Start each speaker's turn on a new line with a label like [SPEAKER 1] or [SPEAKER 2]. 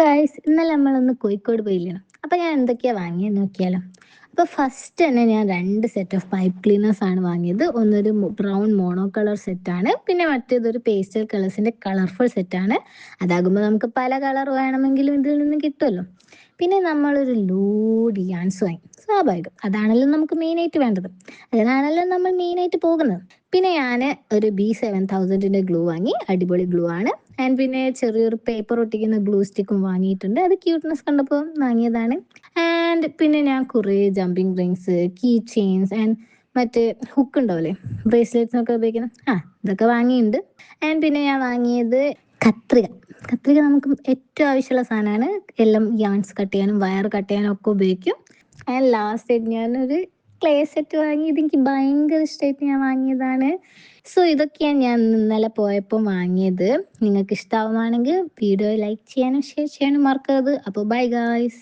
[SPEAKER 1] Guys, ഇന്നലെ നമ്മളൊന്ന് കോഴിക്കോട് പോയില്ലേ? അപ്പൊ ഞാൻ എന്തൊക്കെയാ വാങ്ങിയെന്ന് നോക്കിയാലോ. അപ്പൊ ഫസ്റ്റ് തന്നെ ഞാൻ 2 സെറ്റ് ഓഫ് പൈപ്പ് ക്ലീനേഴ്സ് ആണ് വാങ്ങിയത്. ഒന്നൊരു ബ്രൗൺ മോണോ കളർ സെറ്റാണ്, പിന്നെ മറ്റേതൊരു പേസ്റ്റൽ കളേഴ്സിന്റെ കളർഫുൾ സെറ്റാണ്. അതാകുമ്പോൾ നമുക്ക് പല കളർ വേണമെങ്കിലും ഇതിൽ നിന്ന് കിട്ടുമല്ലോ. പിന്നെ നമ്മളൊരു ലോഡ് യാൻസ് വാങ്ങി. സ്വാഭാവികം, അതാണല്ലോ നമുക്ക് മെയിനായിട്ട് വേണ്ടത്. അതിനാണല്ലോ നമ്മൾ മെയിനായിട്ട് പോകുന്നത്. പിന്നെ ഞാൻ ഒരു B7000ന്റെ ഗ്ലൂ വാങ്ങി. അടിപൊളി ഗ്ലൂ ആണ്. ആൻഡ് പിന്നെ ചെറിയൊരു പേപ്പർ ഒട്ടിക്കുന്ന ഗ്ലൂ സ്റ്റിക്കും വാങ്ങിയിട്ടുണ്ട്. അത് ക്യൂട്ട്നെസ് കണ്ടപ്പോൾ വാങ്ങിയതാണ്. ആൻഡ് പിന്നെ ഞാൻ കുറേ jumping rings, key chains and മറ്റേ ഹുക്ക് ഉണ്ടാവില്ലേ, ബ്രേസ്ലെറ്റ്സിനൊക്കെ ഉപയോഗിക്കുന്ന ഇതൊക്കെ വാങ്ങിയിട്ടുണ്ട്. ആൻഡ് പിന്നെ ഞാൻ വാങ്ങിയത് കത്രിക. കത്രിക നമുക്ക് ഏറ്റവും ആവശ്യമുള്ള സാധനമാണ്. എല്ലാം യാൺസ് കട്ട് ചെയ്യാനും വയർ കട്ട് ചെയ്യാനും ഒക്കെ ഉപയോഗിക്കും. ആൻഡ് ലാസ്റ്റ് ആയിട്ട് ഞാനൊരു ക്ലേ സെറ്റ് വാങ്ങി. ഇതെനിക്ക് ഭയങ്കര ഇഷ്ടമായിട്ട് ഞാൻ വാങ്ങിയതാണ്. സോ ഇതൊക്കെയാണ് ഞാൻ ഇന്നലെ പോയപ്പോൾ വാങ്ങിയത്. നിങ്ങൾക്ക് ഇഷ്ടമാവുകയാണെങ്കിൽ വീഡിയോ ലൈക്ക് ചെയ്യാനും ഷെയർ ചെയ്യാനും മറക്കരുത്. അപ്പോൾ ബൈ ഗായ്സ്.